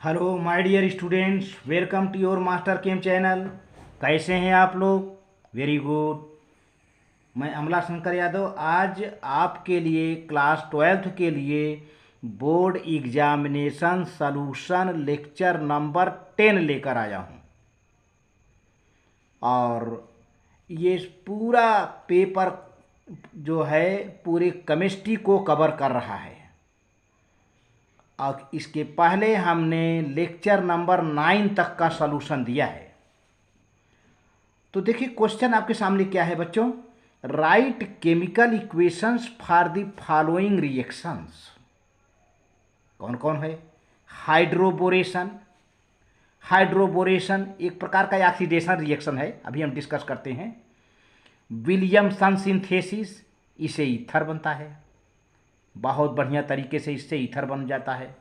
Hello my dear students, welcome to your master chem channel. कैसे हैं आप लोग? Very good. मैं अमला शंकर यादव आज आपके लिए क्लास 12th के लिए board examination solution lecture number 10 लेकर आया हूं। और ये पूरा पेपर जो है पूरी केमिस्ट्री को कवर कर रहा है। और इसके पहले हमने लेक्चर नंबर 9 तक का सॉल्यूशन दिया है। तो देखिए क्वेश्चन आपके सामने क्या है बच्चों। Right chemical equations for the following reactions. कौन कौन है? हाइड्रोबोरेशन। हाइड्रोबोरेशन एक प्रकार का ऑक्सीडेशन रिएक्शन है, अभी हम डिस्कस करते हैं। विलियमसन सिंथेसिस, इसे ईथर बनता है। बहुत बढ़िया तरीके से इससे ईथर बन जाता है।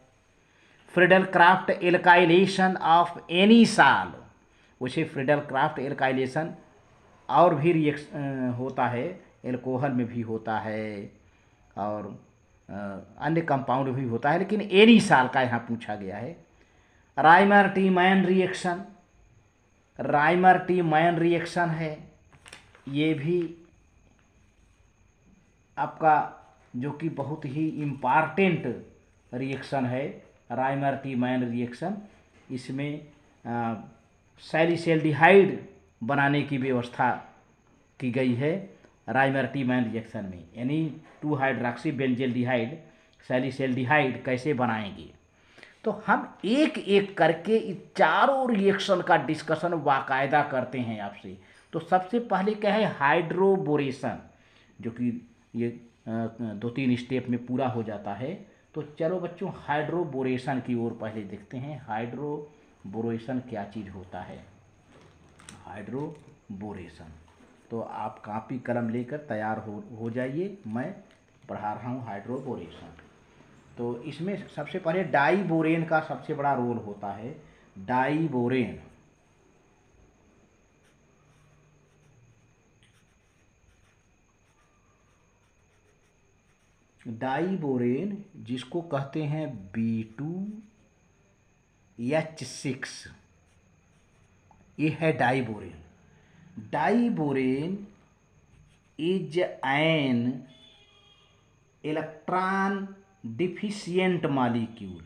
Friedel craft alkylation of any साल, उसे फ्रीडल क्राफ्ट एल्काइलेशन और भी होता है, एल्कोहल में भी होता है और अन्य कंपाउंड भी होता है, लेकिन एनी साल का यहाँ पूछा गया है। Rymer T man reaction, Rymer T man reaction है, ये भी आपका जो कि बहुत ही इम्पॉर्टेंट रिएक्शन है, राइमर टी मैन रिएक्शन। इसमें सैलिसैल्डिहाइड बनाने की व्यवस्था की गई है राइमर टी मैन रिएक्शन में, यानी 2 हाइड्रोक्सी बेंजल्डिहाइड सैलिसैल्डिहाइड कैसे बनाएंगे। तो हम एक एक करके इस चारों रिएक्शन का डिस्कशन बाकायदा करते हैं आपसे। तो सबसे पहले क्या है? हाइड्रोबोरेशन, जो कि ये 2-3 स्टेप में पूरा हो जाता है। तो चलो बच्चों हाइड्रोबोरेशन की ओर पहले देखते हैं। हाइड्रोबोरेशन क्या चीज़ होता है? हाइड्रोबोरेशन। तो आप कापी कलम लेकर तैयार हो जाइए, मैं पढ़ा रहा हूँ हाइड्रोबोरेशन। तो इसमें सबसे पहले डाइबोरेन का सबसे बड़ा रोल होता है। डाइबोरेन, डाइबोरेन जिसको कहते हैं B2H6, ये है diborane. Diborane is an electron deficient molecule.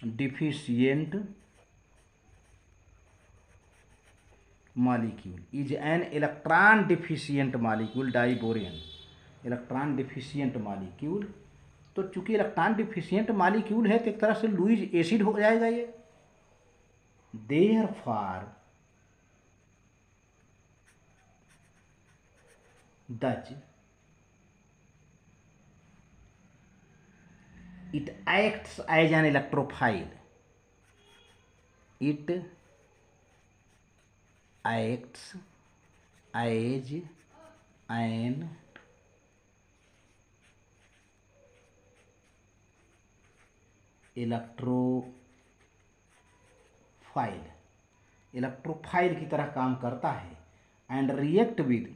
Deficient molecule is an electron deficient molecule. Diborane electron deficient molecule. तो चूंकि इलेक्ट्रॉन डिफिशिएंट मॉलिक्यूल है तो एक तरह से लुईस एसिड हो जाएगा ये। देयरफॉर दज it acts as an electrophile. It acts as an electrophile, electrophile की तरह काम करता है। And react with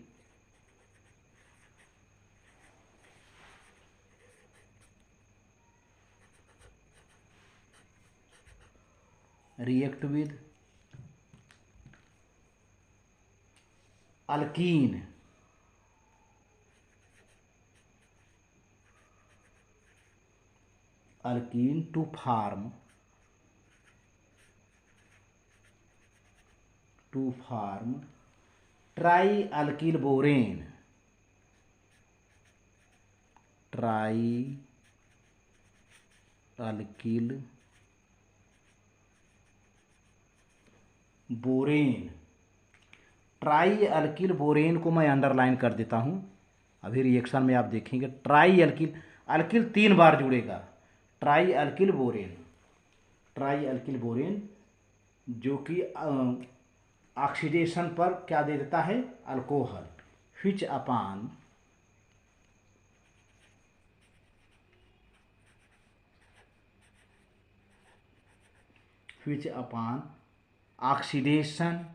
alkene, alkene to form tri alkyl borane, tri alkyl borane. Tri alkyl borane को मैं अंडरलाइन कर देता हूं, अभी रिएक्शन में आप देखेंगे। ट्राई अल्किल, अल्किल 3 बार जुड़ेगा। Try alkyl borane, tri alkyl borane जो कि ऑक्सीडेशन पर क्या दे देता है? Alcohol. Which upon oxidation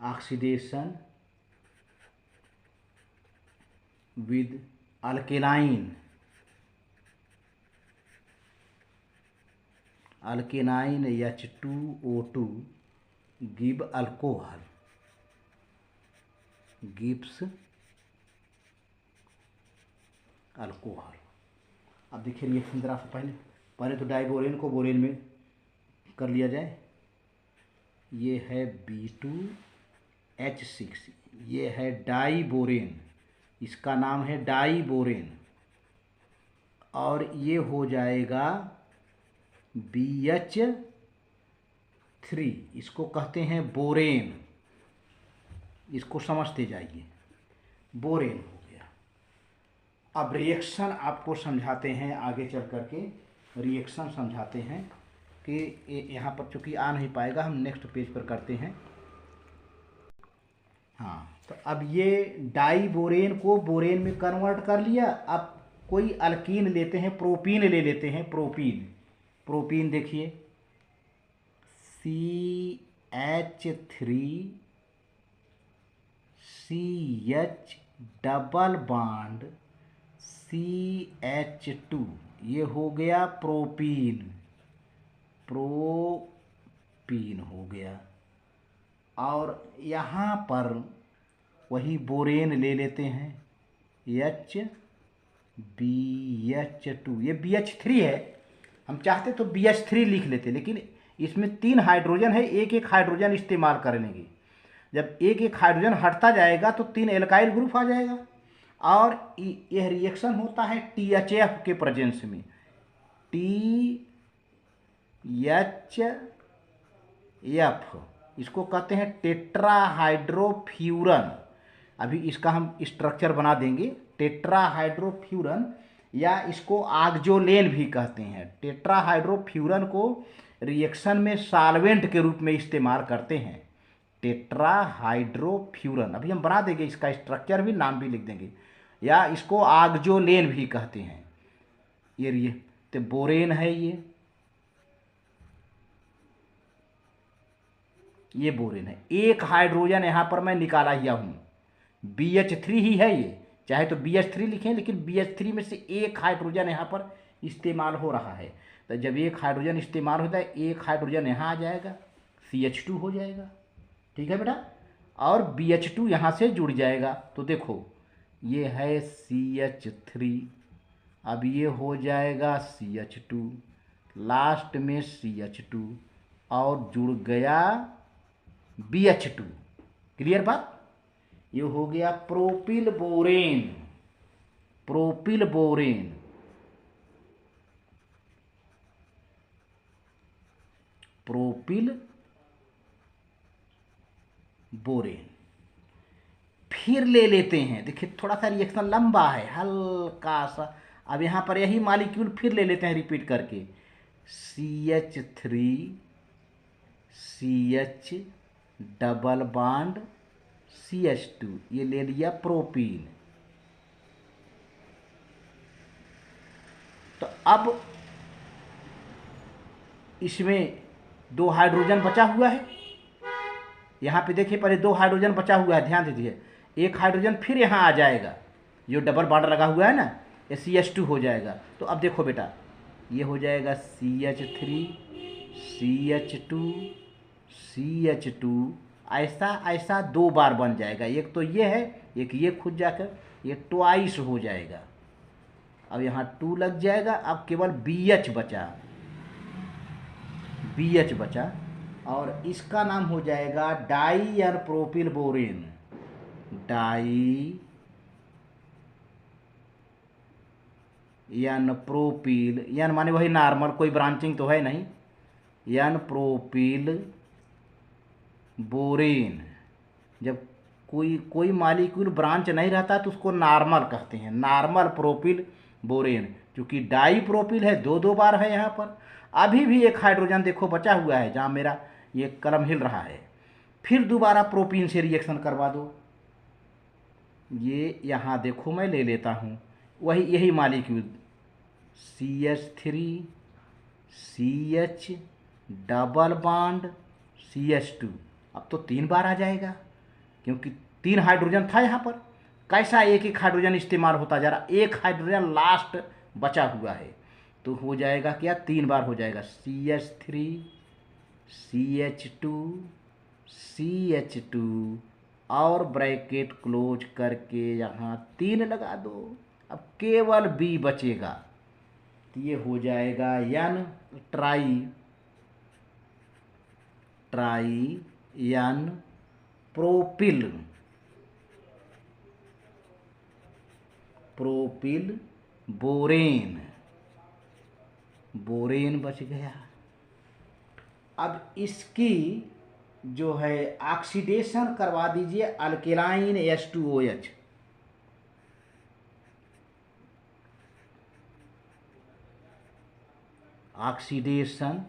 oxidation with अल्केनाइन, अल्केनाइन H2O2 give alcohol, gives alcohol. अब देखिए रिएक्शन जरा से पहले पहले तो डाइबोरेन को बोरेन में कर लिया जाए। ये है B2H6, ये है डाइबोरेन, इसका नाम है डाइबोरेन, और ये हो जाएगा BH3, इसको कहते हैं बोरेन, इसको समझते जाइए, बोरेन हो गया। अब रिएक्शन आपको समझाते हैं, आगे चल करके रिएक्शन समझाते हैं कि यहाँ पर चूँकि आ नहीं पाएगा, हम नेक्स्ट पेज पर करते हैं। हाँ, तो अब ये डाइबोरेन को बोरेन में कन्वर्ट कर लिया। अब कोई अल्कीन लेते हैं, प्रोपीन ले लेते हैं, प्रोपीन, प्रोपीन देखिए CH3CH डबल बॉन्ड CH2, ये हो गया प्रोपीन, प्रोपीन हो गया। और यहाँ पर वही बोरेन ले लेते हैं HBH2, ये BH3 है, हम चाहते तो BH3 लिख लेते, लेकिन इसमें 3 हाइड्रोजन है, एक एक हाइड्रोजन इस्तेमाल कर लेंगे। जब एक एक हाइड्रोजन हटता जाएगा तो 3 एल्काइल ग्रुप आ जाएगा। और यह रिएक्शन होता है THF के प्रेजेंस में, THF, इसको कहते हैं टेट्राहाइड्रोफ्यूरन। अभी इसका हम स्ट्रक्चर बना देंगे, टेट्राहाइड्रोफ्यूरन, या इसको आक्जोलेन भी कहते हैं। टेट्राहाइड्रोफ्यूरन को रिएक्शन में सॉल्वेंट के रूप में इस्तेमाल करते हैं, टेट्राहाइड्रोफ्यूरन। अभी हम बना देंगे, इसका स्ट्रक्चर भी, नाम भी लिख देंगे, या इसको आक्जोलेन भी कहते हैं। ये तो बोरेन है, ये बोरेन है। एक हाइड्रोजन यहाँ पर मैं निकाला ही हूँ, BH3 ही है ये, चाहे तो BH3 लिखें, लेकिन BH3 में से एक हाइड्रोजन यहाँ पर इस्तेमाल हो रहा है। तो जब एक हाइड्रोजन इस्तेमाल होता है, एक हाइड्रोजन यहाँ आ जाएगा, CH2 हो जाएगा, ठीक है बेटा, और BH2 यहाँ से जुड़ जाएगा। तो देखो ये है CH3, अब ये हो जाएगा CH2, लास्ट में CH2, और जुड़ गया BH2। क्लियर बात? ये हो गया propyl borane, propyl borane, propyl borane. फिर ले लेते हैं, देखिए थोड़ा सा रिएक्शन लंबा है, हल्का सा। अब यहाँ पर यही मॉलिक्यूल फिर ले लेते हैं रिपीट करके, CH3CH डबल बॉन्ड CH2, ये ले लिया प्रोपीन। तो अब इसमें 2 हाइड्रोजन बचा हुआ है, यहाँ पे देखिए पहले 2 हाइड्रोजन बचा हुआ है, ध्यान दीजिए, एक हाइड्रोजन फिर यहाँ आ जाएगा, जो डबल बॉन्ड लगा हुआ है ना, ये CH2 हो जाएगा। तो अब देखो बेटा, ये हो जाएगा CH3 CH2 CH2, ऐसा ऐसा 2 बार बन जाएगा। एक तो ये है, एक ये खुद जाकर ये ट्वाइस हो जाएगा। अब यहाँ 2 लग जाएगा, अब केवल BH बचा, और इसका नाम हो जाएगा di N propyl borane, di N propyl, N माने वही नॉर्मल, कोई ब्रांचिंग तो है नहीं, एन प्रोपिल बोरेन। जब कोई मॉलिक्यूल ब्रांच नहीं रहता तो उसको नॉर्मल कहते हैं, नॉर्मल प्रोपिल बोरेन। क्योंकि डाई प्रोपिल है, 2 बार है यहाँ पर। अभी भी एक हाइड्रोजन देखो बचा हुआ है, जहाँ मेरा ये कलम हिल रहा है, फिर दोबारा प्रोपीन से रिएक्शन करवा दो। ये यहाँ देखो मैं ले लेता हूँ यही molecule, CH3 CH double bond CH2, अब तो 3 बार आ जाएगा, क्योंकि 3 हाइड्रोजन था यहाँ पर। कैसा एक एक हाइड्रोजन इस्तेमाल होता जा रहा, एक हाइड्रोजन लास्ट बचा हुआ है, तो हो जाएगा क्या, 3 बार हो जाएगा CH3 CH2 CH2 और ब्रैकेट क्लोज करके यहाँ 3 लगा दो। अब केवल B बचेगा, तो ये हो जाएगा N try N propyl borane बच गया। अब इसकी जो है ऑक्सीडेशन करवा दीजिए alkaline H2OH। Oxidation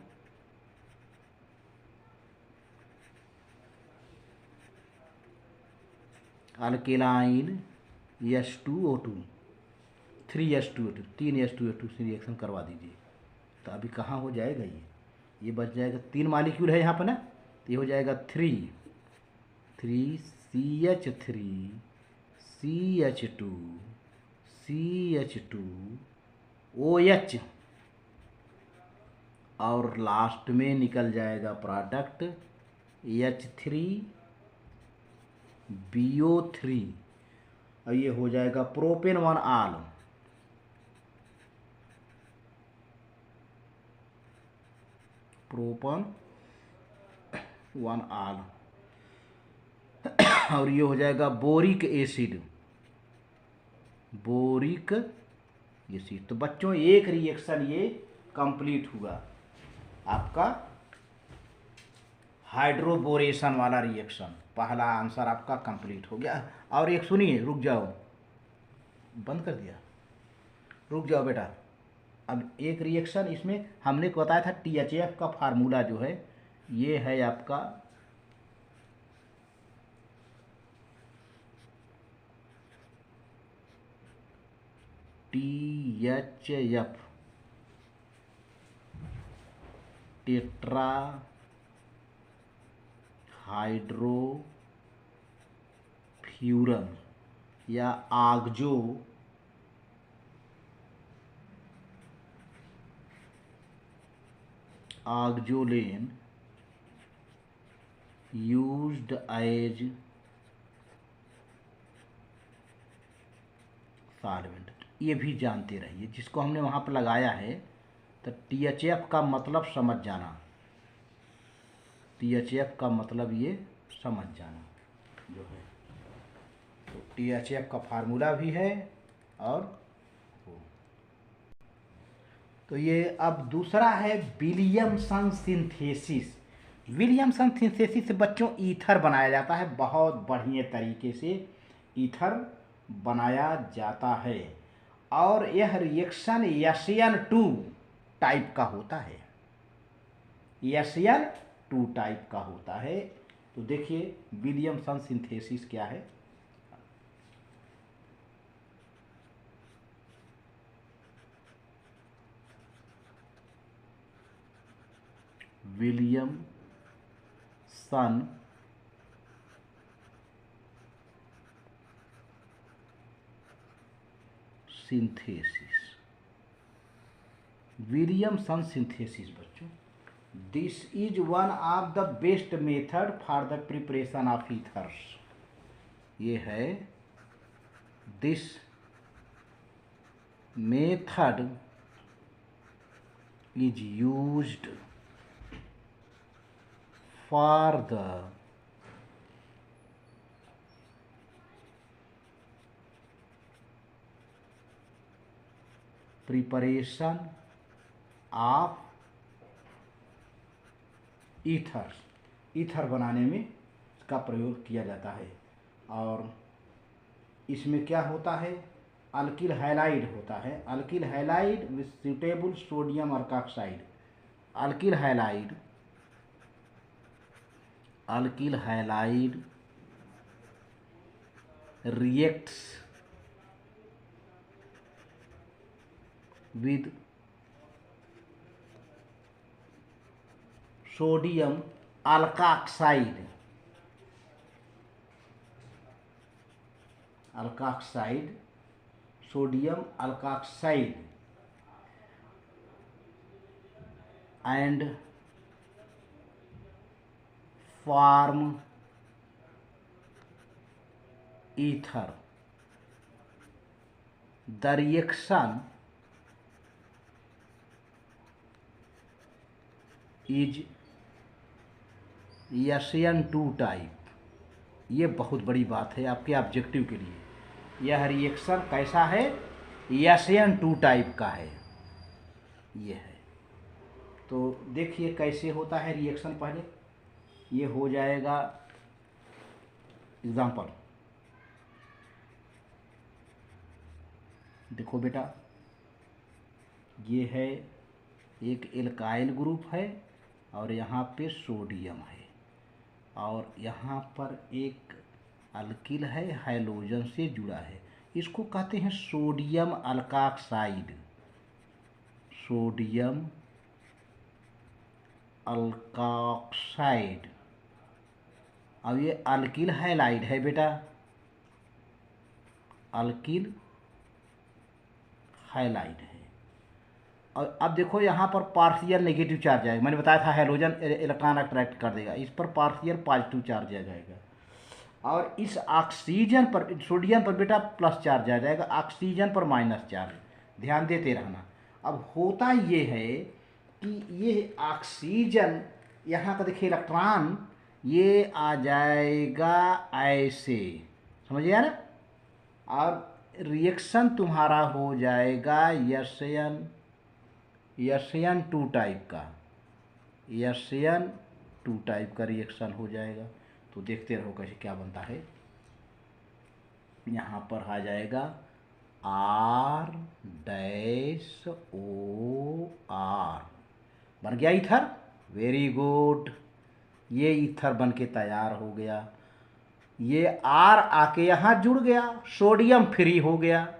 alkaline H2O2 3H2O2 3H2O2 से रिएक्शन करवा दीजिए। तो अभी कहाँ हो जाएगा, ये बच जाएगा, 3 मालिक्यूल है यहाँ पर ना, तो ये हो जाएगा 3 CH3 CH2 CH2 OH और लास्ट में निकल जाएगा प्रोडक्ट H3BO3 और ये हो जाएगा प्रोपेन 1 आल। प्रोपन 1 आल और ये हो जाएगा बोरिक एसिड। तो बच्चों एक रिएक्शन ये कंप्लीट हुआ आपका हाइड्रोबोरेशन वाला रिएक्शन, पहला आंसर आपका कंप्लीट हो गया। और एक सुनिए, रुक जाओ, बंद कर दिया, रुक जाओ बेटा। अब एक रिएक्शन इसमें हमने बताया था THF का फार्मूला जो है ये है आपका THF टेट्रा हाइड्रोफ्यूरन या आगजोलेन यूज्ड एज सॉल्वेंट। ये भी जानते रहिए, जिसको हमने वहाँ पर लगाया है, तो THF का मतलब समझ जाना, THF का मतलब ये समझ जाना जो है, तो THF का फार्मूला भी है। और तो ये अब दूसरा है विलियमसन सिंथेसिस। विलियमसन सिंथेसिस से बच्चों ईथर बनाया जाता है, बहुत बढ़िया तरीके से ईथर बनाया जाता है। और यह रिएक्शन SN2 टाइप का होता है, SN2 टाइप का होता है। तो देखिए विलियमसन सिंथेसिस क्या है। विलियमसन सिंथेसिस बच्चों, this is one of the best method for the preparation of ethers. ये है this method is used for the preparation of ethers. Ether बनाने में इसका प्रयोग किया जाता है। और इसमें क्या होता है, अल्किल हैलाइड होता है, alkyl halide with suitable sodium oxide. Alkyl halide reacts with sodium alkoxide alkoxide, sodium alkoxide and form ether. The reaction is SN2 type. ये बहुत बड़ी बात है आपके ऑब्जेक्टिव के लिए। यह रिएक्शन कैसा है? SN2 टाइप का है। ये है, तो देखिए कैसे होता है रिएक्शन। पहले ये हो जाएगा एग्जाम्पल। देखो बेटा, ये है एक एल्काइल ग्रुप है और यहाँ पे सोडियम है और यहाँ पर एक अल्किल है, हाइड्रोजन से जुड़ा है। इसको कहते हैं सोडियम अल्काक्साइड। सोडियम अल्काक्साइड। अब ये अल्किल हैलाइड है बेटा, अल्किल हाइलाइट है। और अब देखो यहाँ पर पार्शियल नेगेटिव चार्ज आएगा। मैंने बताया था हाइड्रोजन इलेक्ट्रॉन अट्रैक्ट कर देगा, इस पर पार्शियल पॉजिटिव चार्ज आ जाएगा। और इस ऑक्सीजन पर, सोडियम पर बेटा प्लस चार्ज आ जाएगा, ऑक्सीजन पर माइनस चार्ज। ध्यान देते रहना। अब होता ये है कि ये ऑक्सीजन यहाँ का देखिए इलेक्ट्रॉन ये आ जाएगा ऐसे, समझिए ना। और रिएक्शन तुम्हारा हो जाएगा SN2 टाइप का, SN2 टाइप का रिएक्शन हो जाएगा। तो देखते रहो कैसे क्या बनता है। यहाँ पर आ जाएगा R-OR, बन गया ईथर। वेरी गुड, ये ईथर बन के तैयार हो गया। ये R आके यहाँ जुड़ गया, सोडियम फ्री हो गया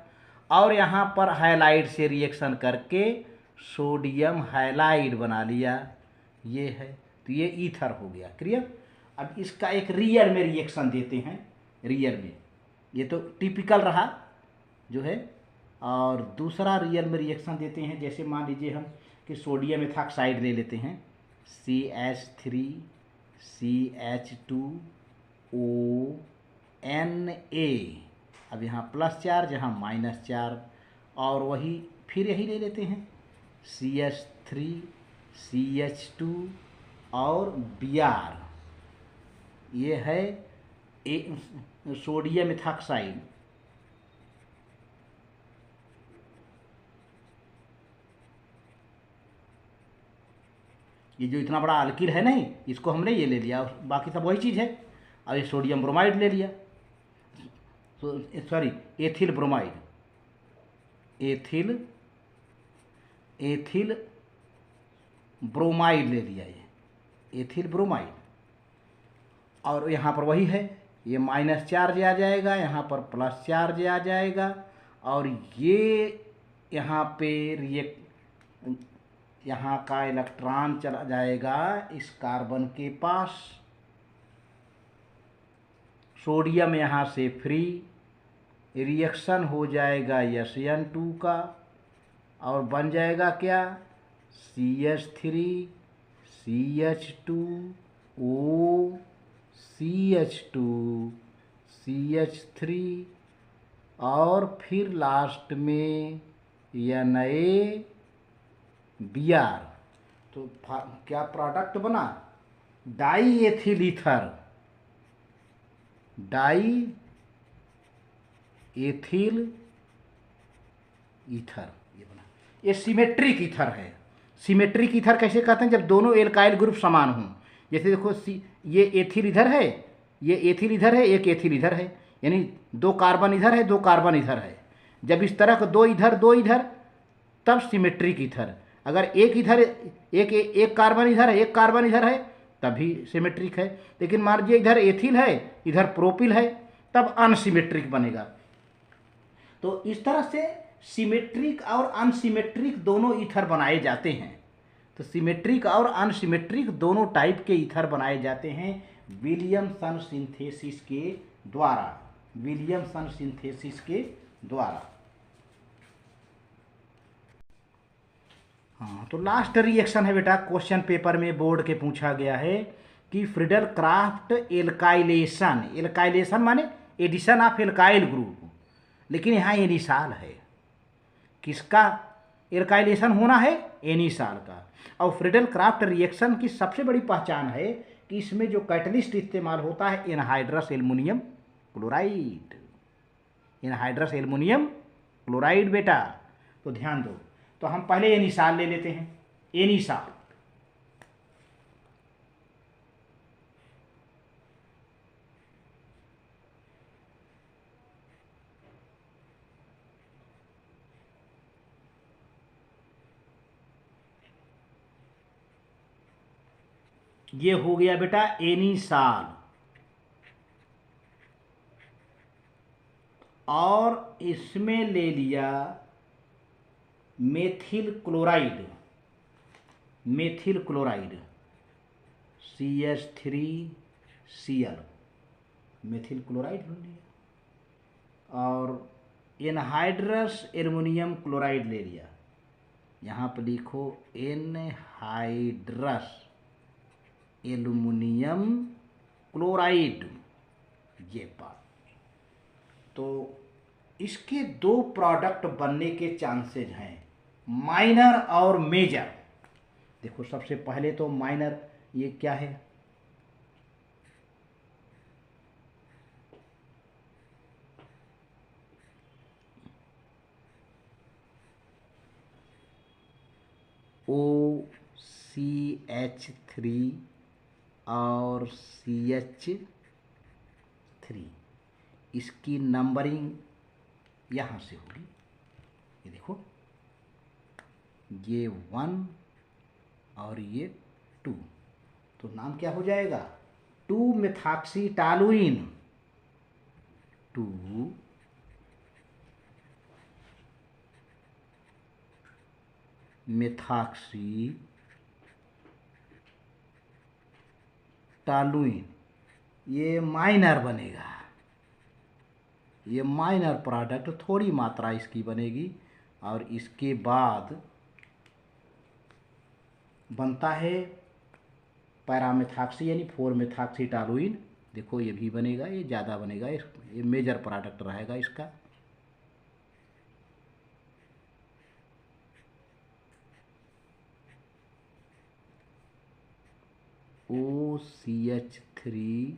और यहाँ पर हाइलाइड से रिएक्शन करके सोडियम हाइलाइड बना लिया। ये है, तो ये ईथर हो गया। क्लियर। अब इसका एक रियल में रिएक्शन देते हैं। रियल में ये तो टिपिकल रहा जो है, और दूसरा रियल में रिएक्शन देते हैं। जैसे मान लीजिए हम कि सोडियम एथॉक्साइड ले लेते हैं, CH3CH2ONA। अब यहाँ प्लस चार्ज, यहाँ माइनस चार्ज, और वही फिर यही ले लेते हैं CH3CH2 और Br। ये है सोडियम एथॉक्साइड। ये जो इतना बड़ा अल्किल है नहीं, इसको हमने ये ले लिया, बाकी सब वही चीज़ है। अब ये सोडियम ब्रोमाइड ले लिया, sorry ethyl bromide, ethyl bromide ले लिया, ये एथिल ब्रोमाइड। और यहाँ पर वही है, ये माइनस चार्ज आ जाएगा, यहाँ पर प्लस चार्ज आ जाएगा, और ये यहाँ पे यहाँ का इलेक्ट्रॉन चला जाएगा इस कार्बन के पास। सोडियम यहाँ से फ्री, रिएक्शन हो जाएगा SN2 का और बन जाएगा क्या? CH3CH2O CH2CH3 और फिर लास्ट में NaBr। तो क्या प्रोडक्ट बना? Die ethyl ether, die ethyl ether ये बना। ये सिमेट्रिक ईथर है। सिमेट्रिक ईथर कैसे कहते हैं? जब दोनों एल्काइल ग्रुप समान हों। जैसे देखो ये एथिल इधर है, ये एथिल इधर है, एक एथिल इधर है, यानी दो कार्बन इधर है, दो कार्बन इधर है। जब इस तरह का दो इधर तब सिमेट्रिक ईथर। अगर एक इधर एक कार्बन इधर है, एक कार्बन इधर है, तभी सिमेट्रिक है। लेकिन मान लीजिए इधर एथिल है, इधर प्रोपिल है, तब अनसिमेट्रिक बनेगा। तो इस तरह से सिमेट्रिक और अनसिमेट्रिक दोनों ईथर बनाए जाते हैं। तो सिमेट्रिक और अनसिमेट्रिक दोनों टाइप के ईथर बनाए जाते हैं विलियमसन सिंथेसिस के द्वारा। विलियमसन सिंथेसिस के द्वारा। हाँ, तो लास्ट रिएक्शन है बेटा, क्वेश्चन पेपर में बोर्ड के पूछा गया है कि फ्रीडल क्राफ्ट एल्काइलेशन, एल्काइलेशन माने एडिशन ऑफ एल्काइल ग्रुप, लेकिन यहाँ एनिसाल है। किसका एल्काइलेशन होना है? एनिसाल का। और फ्रीडल क्राफ्ट रिएक्शन की सबसे बड़ी पहचान है कि इसमें जो कैटलिस्ट इस्तेमाल होता है anhydrous aluminium chloride, anhydrous aluminium chloride बेटा। तो ध्यान दो, तो हम पहले एनिसाल ले लेते हैं। एनिसाल ये हो गया बेटा एनिसाल, और इसमें ले लिया methyl chloride, methyl chloride CH3Cl, methyl chloride ले लिया, और एनहाइड्रस एल्युमिनियम क्लोराइड ले लिया। यहाँ पर लिखो एनहाइड्रस एल्युमिनियम क्लोराइड, ये बात। तो इसके दो प्रोडक्ट बनने के चांसेस हैं, माइनर और मेजर। देखो सबसे पहले तो माइनर, ये क्या है? OCH3 और CH3, इसकी नंबरिंग यहाँ से होगी। ये देखो, ये 1 और ये 2, तो नाम क्या हो जाएगा? 2 मेथॉक्सीटालुइन, 2 मेथॉक्सीटालुइन। ये माइनर बनेगा, ये माइनर प्रोडक्ट, थोड़ी मात्रा इसकी बनेगी। और इसके बाद बनता है पैरामेथॉक्सी यानी 4 मेथॉक्सीटालुइन। देखो ये भी बनेगा, ये ज़्यादा बनेगा, ये मेजर प्रोडक्ट रहेगा इसका। OCH3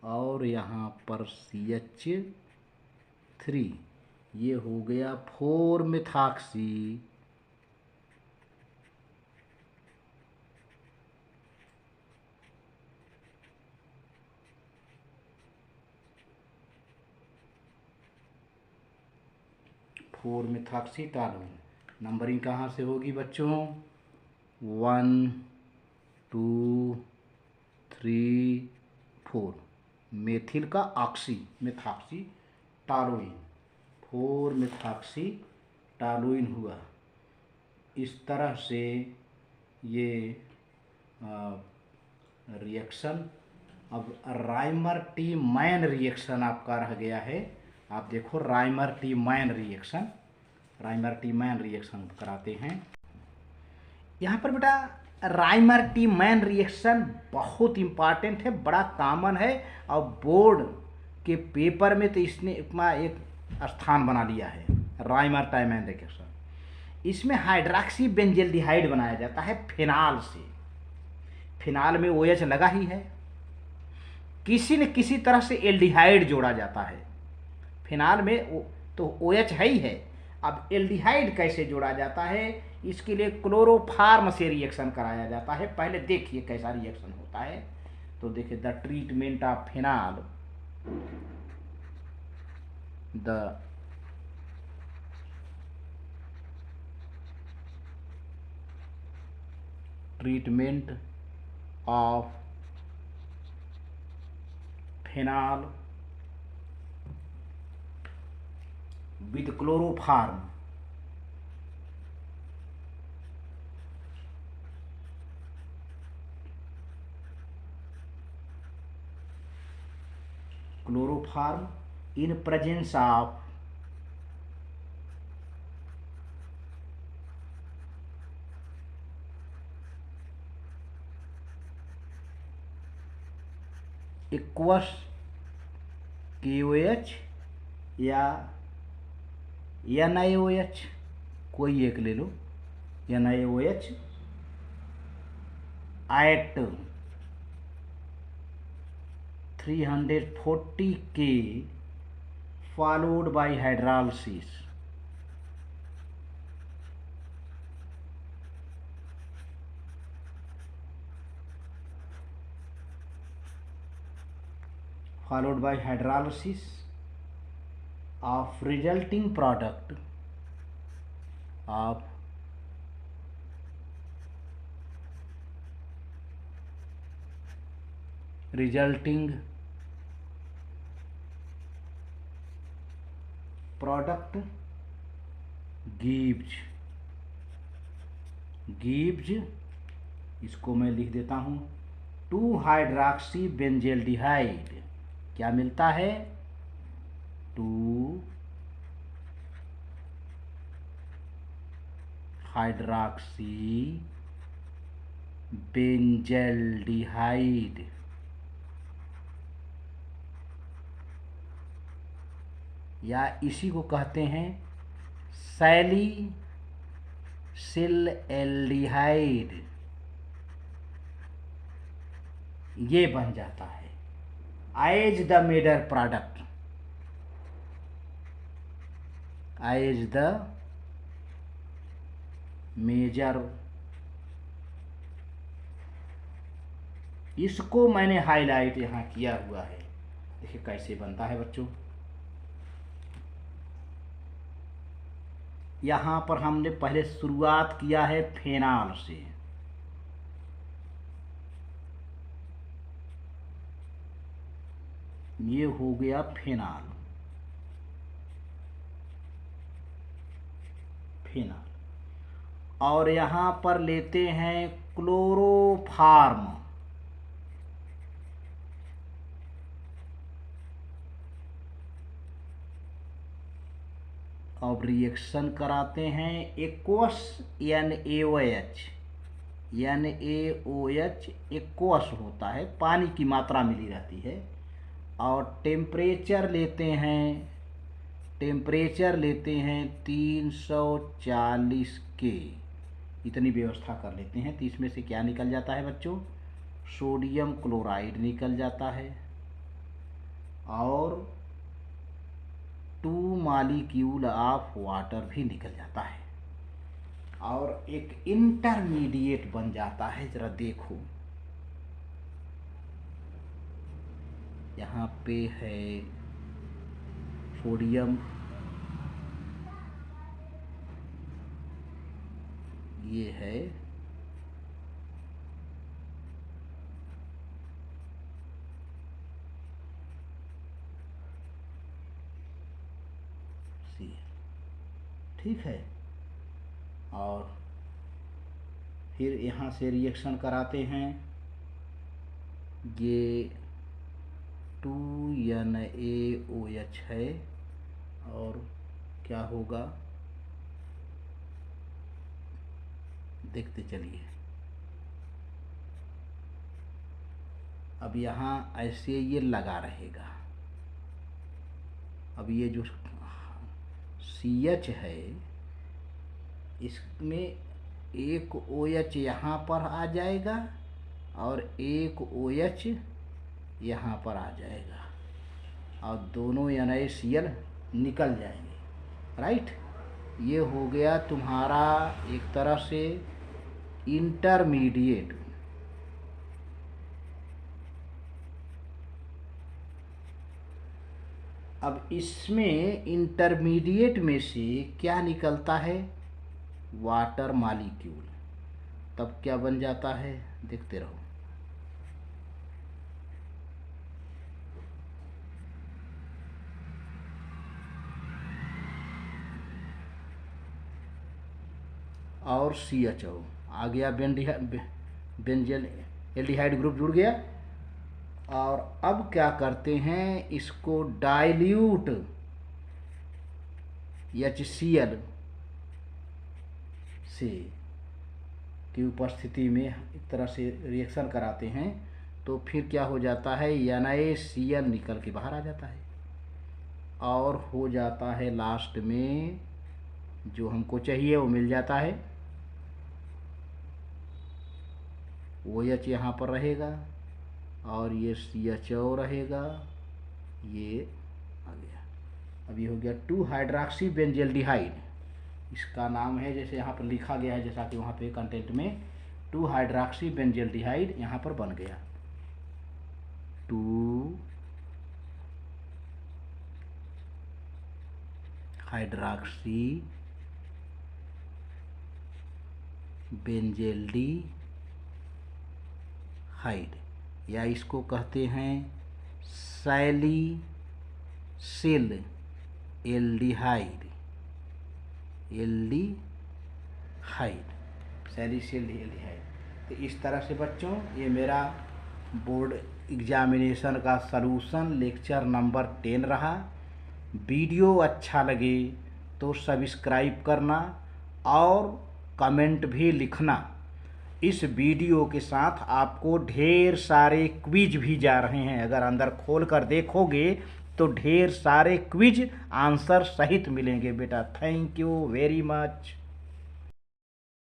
और यहाँ पर CH3, ये हो गया 4 मेथॉक्सी मेथॉक्सीटालुइन। नंबरिंग कहाँ से होगी बच्चों? 1 2 3 4। मेथिल का ऑक्सी, मेथॉक्सीटालुइन, 4 मेथॉक्सीटालुइन हुआ। इस तरह से ये रिएक्शन। अब राइमर टी मैन रिएक्शन आपका रह गया है। आप देखो Rymer T man reaction, Rymer T man reaction कराते हैं। यहाँ पर बेटा राइमर टी मैन रिएक्शन बहुत इम्पॉर्टेंट है, बड़ा कॉमन है, और बोर्ड के पेपर में तो इसने अपना एक स्थान बना लिया है। राइमर टी मैन रिएक्शन, इसमें हाइड्रॉक्सी बेंजल्डिहाइड बनाया जाता है फिनाल से। फिनाल में OH लगा ही है, किसी न किसी तरह से एल्डिहाइड जोड़ा जाता है फिनाल में, तो OH है ही है। अब एल्डिहाइड कैसे जोड़ा जाता है? इसके लिए क्लोरोफार्म से रिएक्शन कराया जाता है। पहले देखिए कैसा रिएक्शन होता है। तो देखिए, the treatment of phenol, the treatment of phenol with chloroform, chloroform in presence of aqueous KOH या NaOH, कोई एक ले लो, NaOH at 340 K followed by hydrolysis. Followed by hydrolysis of resulting product of resulting product gives इसको मैं लिख देता हूँ 2-हाइड्रॉक्सी benzaldehyde. क्या मिलता है? 2-हाइड्रॉक्सी बेंजेल्डिहाइड। या इसी को कहते हैं सैलिसिलएल्डिहाइड। ये बन जाता है as the major product, as the major. इसको मैंने हाईलाइट यहाँ किया हुआ है, देखिए कैसे बनता है बच्चों। यहाँ पर हमने पहले शुरुआत किया है फेनॉल से, ये हो गया फेनॉल, और यहाँ पर लेते हैं क्लोरोफार्म, अब रिएक्शन कराते हैं एक्वस NaOH। NaOH एक्वस होता है, पानी की मात्रा मिली रहती है। और टेम्परेचर लेते हैं 340 के, इतनी व्यवस्था कर लेते हैं। तो इसमें से क्या निकल जाता है बच्चों? सोडियम क्लोराइड निकल जाता है और 2 मॉलिक्यूल ऑफ वाटर भी निकल जाता है और एक इंटरमीडिएट बन जाता है। जरा देखो, यहाँ पे है सोडियम, ये है सी, ठीक है। और फिर यहाँ से रिएक्शन कराते हैं, ये 2NaOH है और क्या होगा देखते चलिए। अब यहाँ ऐसे ये लगा रहेगा। अब ये जो CH है, इसमें एक OH यहाँ पर आ जाएगा और एक OH यहाँ पर आ जाएगा और दोनों NaCl निकल जाएंगे, राइट। ये हो गया तुम्हारा एक तरह से इंटरमीडिएट। अब इसमें इंटरमीडिएट में से क्या निकलता है? Water molecule. तब क्या बन जाता है? देखते रहो। और CHO आ गया, बेंजेल एल्डिहाइड ग्रुप जुड़ गया। और अब क्या करते हैं, इसको डाइल्यूट HCl से की उपस्थिति में इस तरह से रिएक्शन कराते हैं तो फिर क्या हो जाता है, NaCl निकल के बाहर आ जाता है और हो जाता है लास्ट में जो हमको चाहिए वो मिल जाता है। OH यहाँ पर रहेगा और ये CHO रहेगा, ये आ गया। अब ये हो गया 2-हाइड्रॉक्सी बेंजल्डिहाइड, इसका नाम है जैसे यहाँ पर लिखा गया है, जैसा कि वहाँ पे कंटेंट में 2-हाइड्रॉक्सी बेंजल्डिहाइड यहाँ पर बन गया। 2-हाइड्रॉक्सी बेंजल्डिहाइड, या इसको कहते हैं सैलिसिल एल्डिहाइड, सैलिसिल एल्डिहाइड। तो इस तरह से बच्चों ये मेरा बोर्ड एग्जामिनेशन का सलूशन लेक्चर नंबर 10 रहा। वीडियो अच्छा लगे तो सब्सक्राइब करना और कमेंट भी लिखना। इस वीडियो के साथ आपको ढेर सारे क्विज भी जा रहे हैं, अगर अंदर खोल कर देखोगे तो ढेर सारे क्विज आंसर सहित मिलेंगे बेटा। Thank you very much.